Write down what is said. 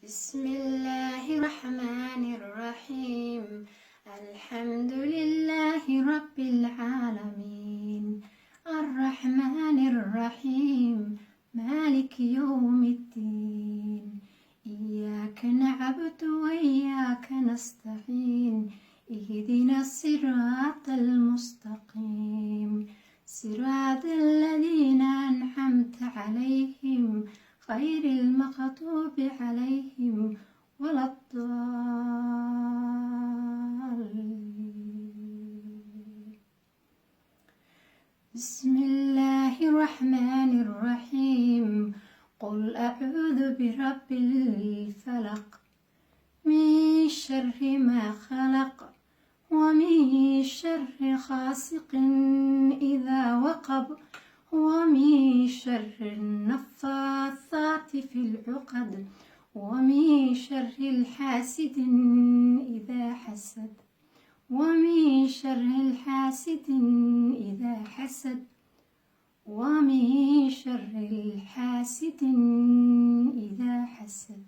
بسم الله الرحمن الرحيم. الحمد لله رب العالمين، الرحمن الرحيم، مالك يوم الدين. إياك نعبد وإياك نستعين، اهدنا الصراط المستقيم، صراط الذين أنعمت عليهم غير المغضوب عليهم ولا الضالين. بسم الله الرحمن الرحيم. قل أعوذ برب الفلق، من شر ما خلق، ومن شر غاسق إذا وقب، ومن شر النفاثات في العقد، ومن شر حاسد إذا حسد، ومن شر حاسد إذا حسد، ومن شر حاسد إذا حسد.